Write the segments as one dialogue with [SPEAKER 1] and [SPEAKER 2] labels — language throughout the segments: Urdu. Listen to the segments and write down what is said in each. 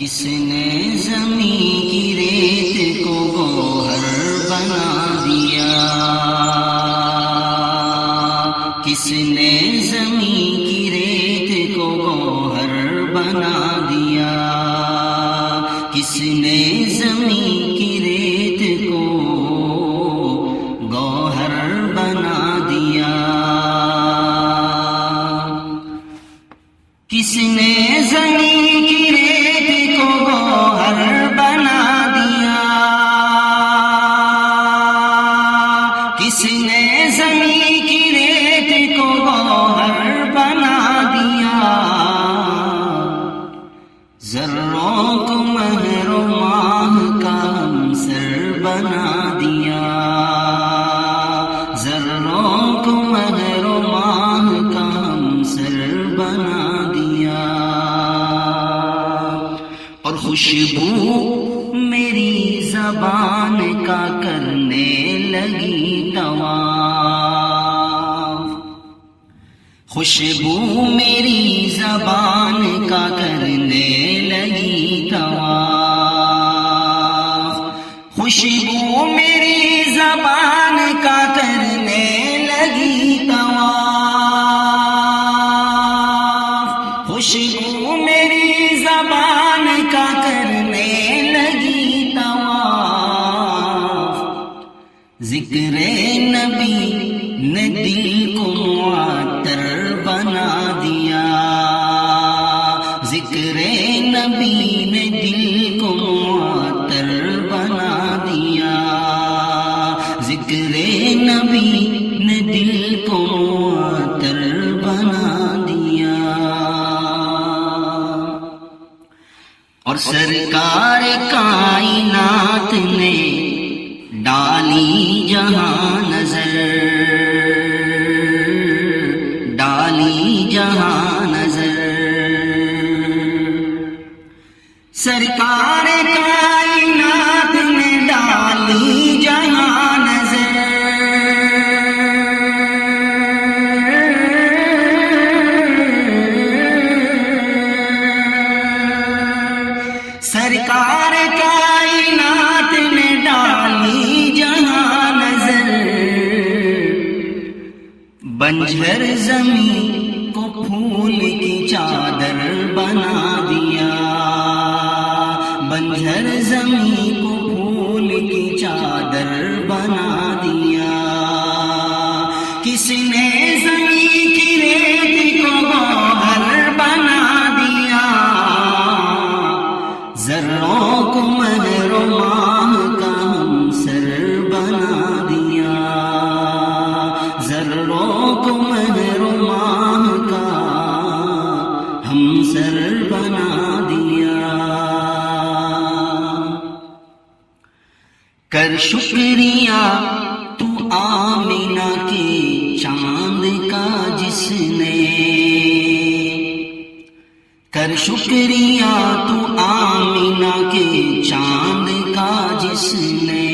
[SPEAKER 1] کس نے زمین کی ریت کو گوہر بنا دیا، کس نے زمین کی ریت کو گوہر بنا دیا، کس نے زمین کی ریت کو گوہر بنا دیا، کس نے زمین کی ریت کو گوہر بنا دیا، کس نے زمین کی ریت کو گوہر بنا دیا، ذروں کو مہر و ماہ کا ہمسر بنا دیا، ذروں کو مہر و ماہ کا ہمسر بنا دیا، اور خوشبو میری زبان کا کرنے لگی طواف، خوشبو میری زبان کا کرنے لگی طواف، خوشبو میری زبان کا کرنے لگی طواف، خوشبو میری زبان کا کرنے لگی طواف، ذکر نبی نے دل کو معطر بنا دیا، ذکر نبی نے دل کو معطر بنا دیا، ذکر نبی نے دل کو معطر بنا دیا، اور سرکار کائنات نے ڈالی جہاں نظر، ڈالی جہاں نظر، سرکار کائنات نے ڈالی جہاں نظر، سرکار کائنات نے ڈالی جہاں نظر، بنجر زمین کو پھول کی چادر بنا دیا، بنجر زمین کو پھول کی چادر بنا دیا، کس نے زمین کی ریت کو گوہر بنا دیا، ذروں کو مہر و ماہ کا ہمسر بنا دیا، ذروں کو مہر و ماہ کا ہمسر بنا دیا، کر شکریہ تو آمینہ کے چاند کا جس نے، کر شکریہ تو آمینہ کے چاند کا جس نے،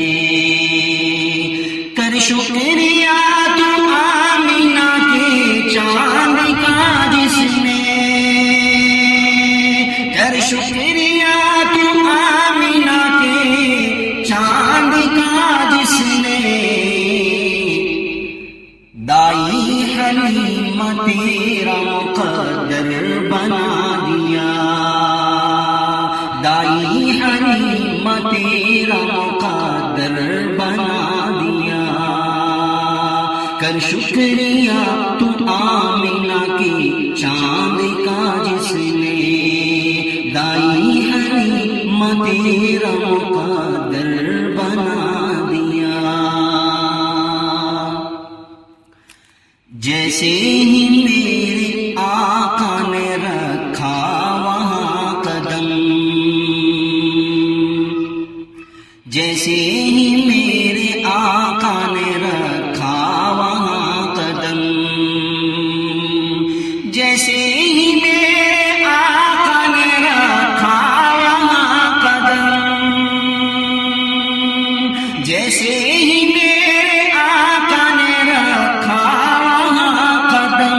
[SPEAKER 1] کر شکریہ تو آمینہ کے چاند کا جس نے، کر شکریہ تو آمینہ کے چاند کا جس نے، دائی حلیمہ تیرا مقدر بنا دیا، دائی حلیمہ تیرا مقدر بنا دیا، کر شکریہ تو آمینہ کے چاند کا جس نے، دائی حلیمہ تیرا مقدر بنا دیا، جیسے ہی میرے آقا نے رکھا وہاں قدم، جیسے ہی میرے آقا نے رکھا وہاں قدم، جیسے ہی میرے آقا نے رکھا وہاں قدم، جیسے ہی میرے آقا نے رکھا وہاں قدم،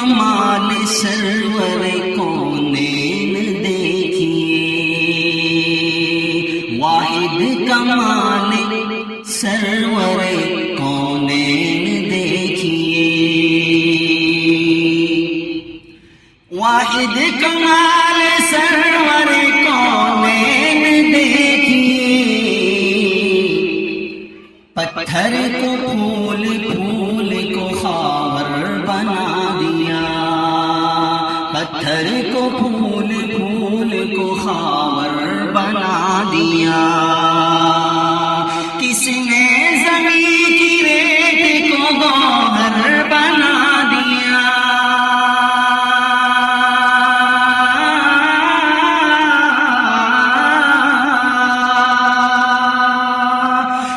[SPEAKER 1] کمال سرور کونین دیکھیے، واحد کمال سرور کونین دیکھیے، واحد کمال سرور کونین دیکھیے، پتھر کو پھول پھول کو خاور بنا دیا، پتھر کو پھول پھول کو خاور بنا دیا، کس نے زمین کی ریت کو گوہر بنا دیا،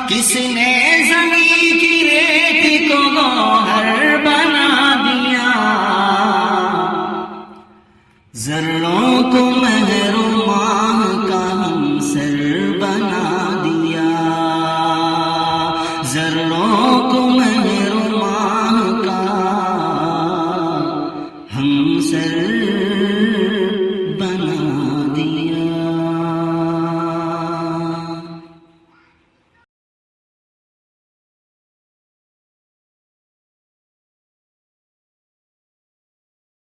[SPEAKER 1] کس نے زمین کی ریت کو گوہر بنا دیا، ذروں کو مہر و ماہ کا ہم سر بنا دیا، ذروں کو مہر و ماہ کا ہم سر